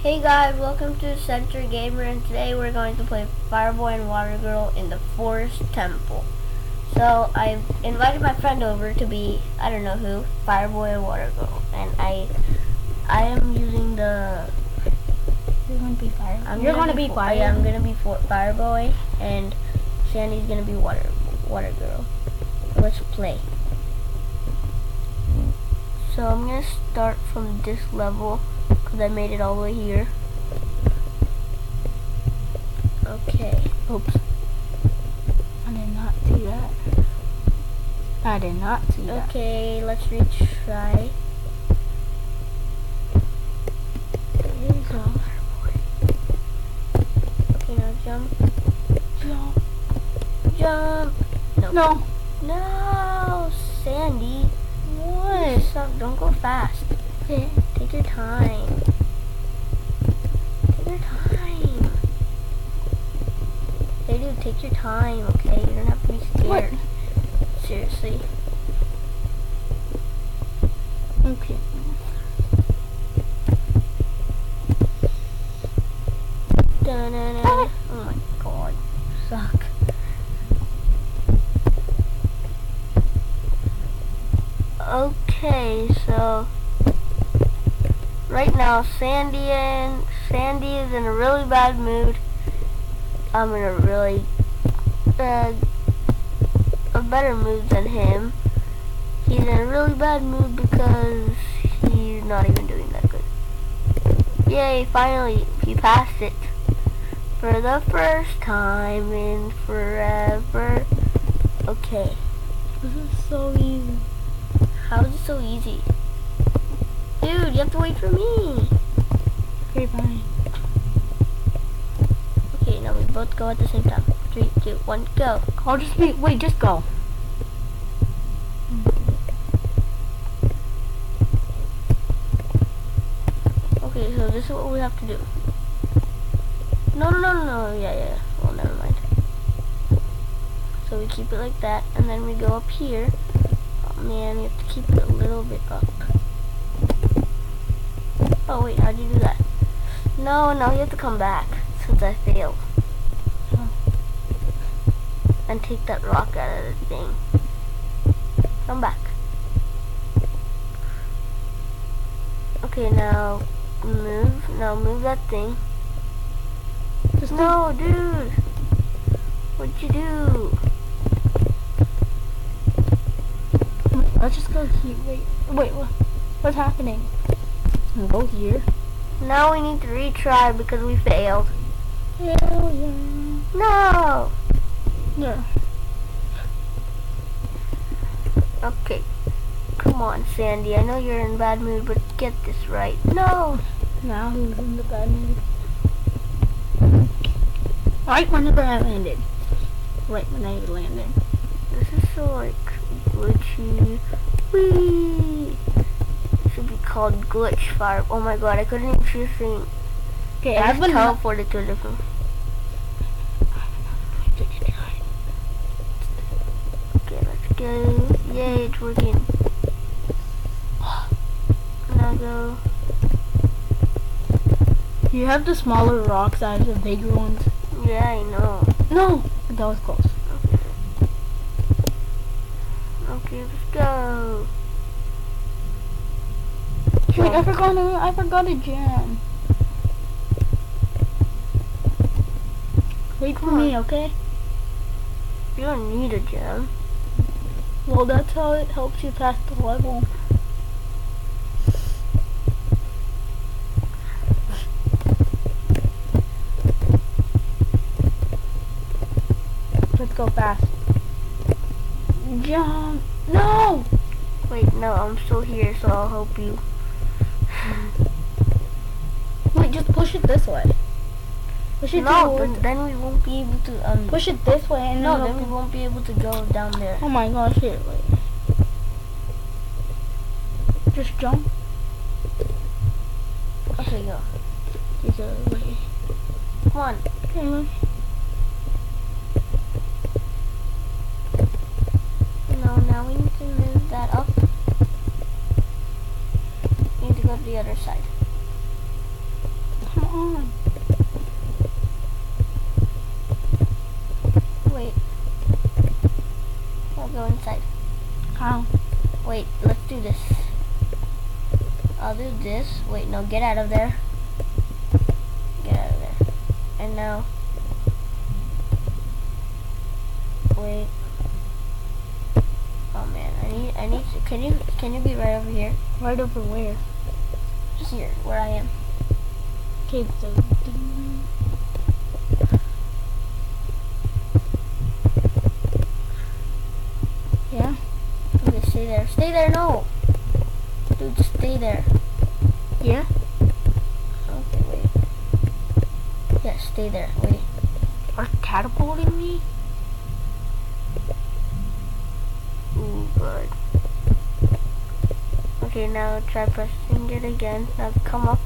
Hey guys, welcome to Center Gamer, and today we're going to play Fireboy and Watergirl in the Forest Temple. So I've invited my friend over to be, I don't know who, Fireboy or Watergirl, and I am using the. You're going to be Fireboy. You're going to be Fireboy. Yeah, I'm going to be Fireboy, and Sandy's going to be Watergirl. So let's play. So I'm going to start from this level, because I made it all the way here. Okay. Oops. I did not see that. I did not see that. Okay, let's retry. There you go. Okay, now jump. Jump. Jump. No. No. No, Sandy. What? Stop. Don't go fast. Okay. Take your time. Take your time. Hey dude, take your time, okay? You don't have to be scared. What? Seriously. Okay. Da-na-na. Oh my god. Suck. Okay, so right now Sandy is in a really bad mood. I'm in a really a better mood than him. He's in a really bad mood because he's not even doing that good. Yay, finally he passed it for the first time in forever. Okay. This is so easy. How is it so easy? Dude, you have to wait for me. Okay, fine. Okay, now we both go at the same time. 3, 2, 1, go. I'll just wait, just go. Okay, so this is what we have to do. No. Yeah. Well, never mind. So we keep it like that, and then we go up here. Oh man, we have to keep it a little bit up. Oh wait, how'd you do that? No, you have to come back, since I failed. Oh. And take that rock out of the thing. Come back. Okay, now move. Now move that thing. No, dude. What'd you do? Let's just go here. Wait, what's happening? We'll go here. Now we need to retry because we failed. Hell yeah. No. Yeah. Okay. Come on, Sandy. I know you're in a bad mood, but get this right. No. Now who's in the bad mood? Right whenever I landed. Right when I landed. This is so like glitchy. Whee! It should be called glitch fire. Oh my god, I couldn't even see a thing. Okay, I just teleported to a different. Okay, let's go. Yay, it's working. Now go. You have the smaller rocks, I have the bigger ones. Yeah, I know. No! That was close. Okay, let's go. Wait, I forgot a gem. Wait for me, okay? You don't need a gem. Well, that's how it helps you pass the level. Let's go fast. Jump! No! Wait, no, I'm still here, so I'll help you. Wait, just push it this way. Push it No, but then we won't be able to push it this way and no, then we won't be able to go down there. Oh my gosh, here, wait. Just jump. Okay, go. This way. Come on. Okay, look. No, now we need to move that up. We need to go to the other side. this. Wait, no, get out of there. Get out of there. And now, wait. Oh man, I need to, can you be right over here? Right over where? Here, where I am. Okay, so yeah. Okay, stay there. Stay there, no! Dude, stay there. Yeah? Okay, wait. Yeah, stay there. Wait. Are catapulting me? Ooh, good. Okay, now try pressing it again. Now come up.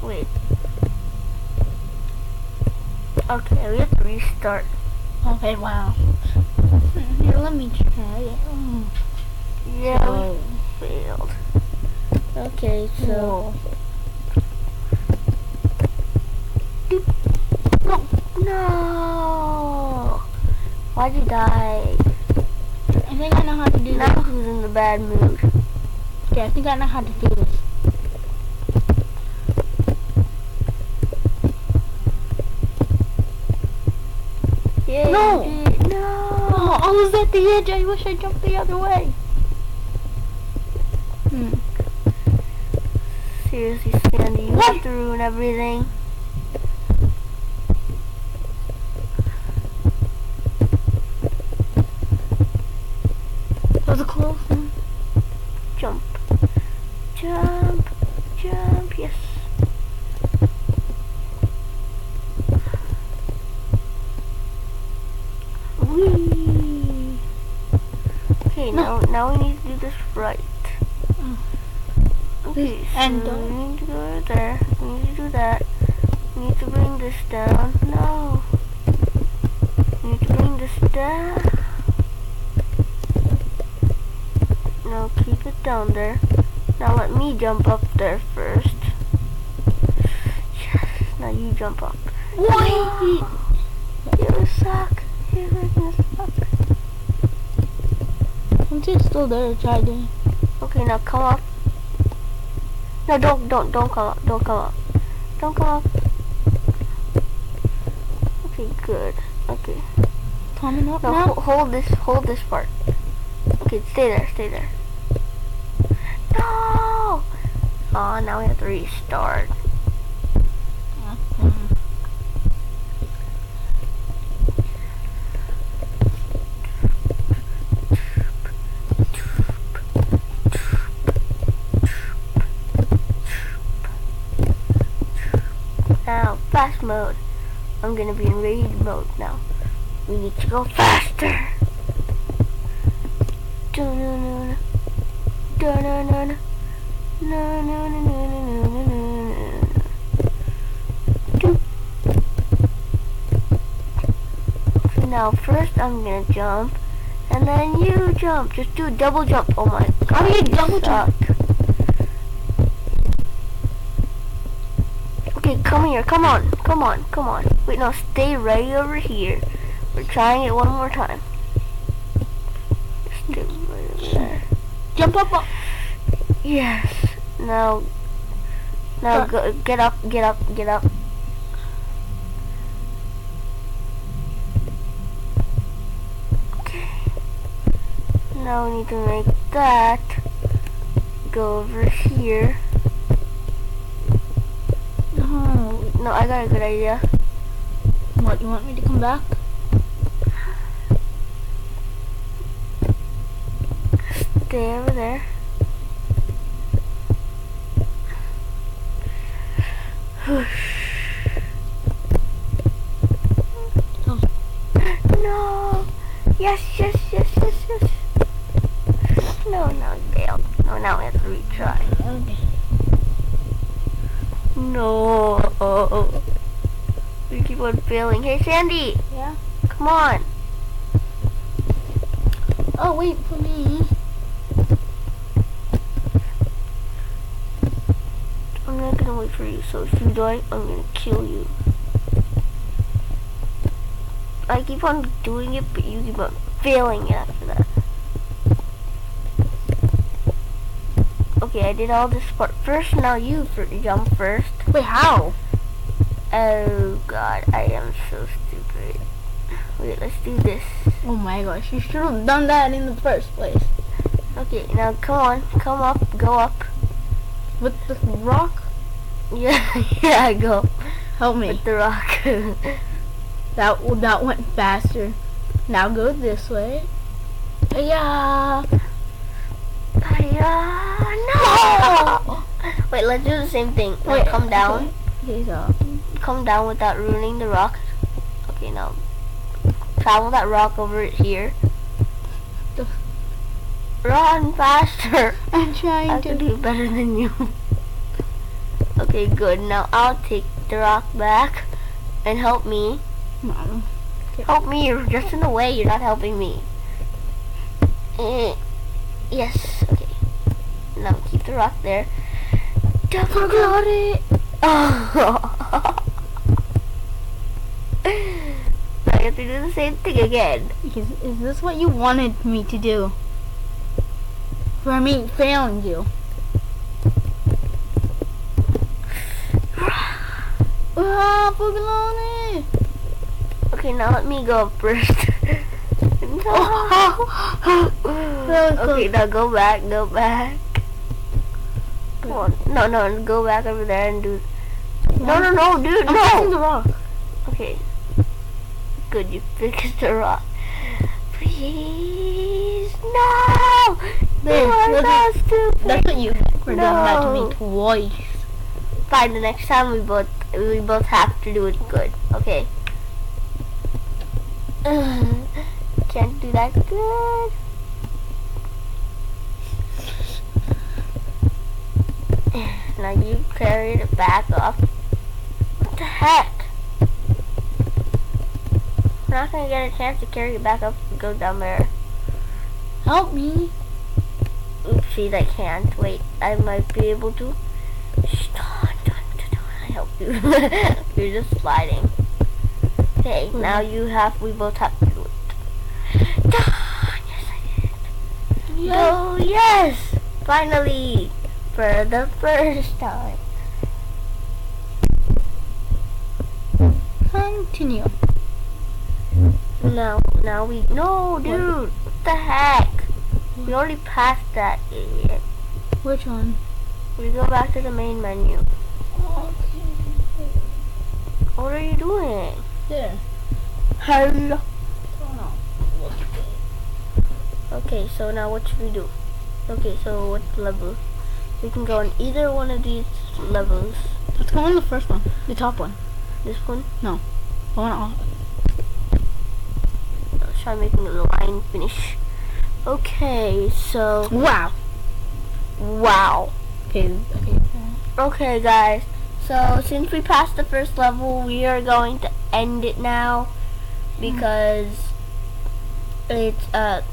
Wait. Okay, we have to restart. Okay, wow. Here, let me try it. Yeah, we failed. Okay, so... No! No! Why'd you die? I think I know how to do Now this. who's in the bad mood? Okay, I think I know how to do this. Yay, No! you did. No! Oh, I was at the edge. I wish I jumped the other way. Seriously, Sandy, you have to ruin everything. That was a close one. Jump. Jump. Jump. Yes. Whee! Okay, No. now we need to do this right. Okay, so And we need to go there. We need to do that. We need to bring this down. No. We need to bring this down. No, keep it down there. Now let me jump up there first. Yes. Now you jump up. Wait! You suck. You're gonna suck. I'm just still there, trying. Okay, now come up. No, don't come up. Don't come up. Don't come up. Okay, good. Okay. Coming up No, now? hold this part. Okay, stay there. No! Oh, now we have to restart. Now, fast mode. I'm gonna be in raid mode now. We need to go faster. Dun-dun-dun. Dun-dun-dun. No. So now, first I'm gonna jump, and then you jump. Just do a double jump. Oh my god. How do you double jump? Okay, come here. Come on. Wait, no, stay right over here. We're trying it one more time. Stay right over there. Jump up. Yes. Now go, get up. Okay. Now we need to make that go over here. No, I got a good idea. What, you want me to come back? Stay over there. No! Yes! No, now you failed. No, now we have to retry. Okay. No! We keep on failing. Hey, Sandy! Yeah? Come on! Oh, wait for me. I'm not gonna wait for you, so if you die, I'm gonna kill you. I keep on doing it, but you keep on failing after that. Okay, I did all this part first. Now you jump first. Wait, how? Oh God, I am so stupid. Wait, let's do this. Oh my gosh, you should have done that in the first place. Okay, now come on, come up, go up. With the rock? Yeah, yeah, go. Help me. With the rock. That went faster. Now go this way. Yeah. No! Wait, let's do the same thing. Now Wait, come down. Okay, so. Come down without ruining the rock. Okay, now travel that rock over here. Run faster! I'm trying I to can do better than you. Okay, good. Now I'll take the rock back and help me. Mom. Okay. Help me, you're just in the way, you're not helping me. Yes, okay. Now keep the rock there. Forgot it! Oh. Now I have to do the same thing again. Is this what you wanted me to do? For me failing you. Forgot it! Okay, now let me go up first. No. Okay, now go back, go back. Come on. No, go back over there and do. No, dude, I'm no. fixing the rock. Okay. Good, you fixed the rock. Please, no. There, You are not stupid. That's what you get for doing that to No. me twice. Fine, the next time we both have to do it good. Okay. Can't do that good. Now you carried it back up. What the heck? We're not gonna get a chance to carry it back up and go down there. Help me. Oopsies, I can't. Wait, I might be able to. Shh, don't, I help you. You're just sliding. Okay, now we both have to do it. Yes, I did. Yes. Oh, yes! Finally! For the first time. Continue. Now we... No, dude! What the heck? We already passed that, idiot. Which one? We go back to the main menu. What are you doing? There. Hello. Okay, so now what should we do? Okay, so what level? We can go on either one of these levels. Let's go on the first one. The top one. This one? No. The one off. Let's try making a line finish. Okay, so... Wow. Wow. Okay. Okay, guys. So, since we passed the first level, we are going to end it now. Because... It's, but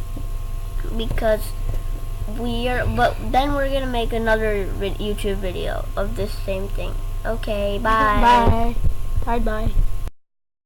then we're gonna make another YouTube video of this same thing. Okay, bye. Bye. Bye.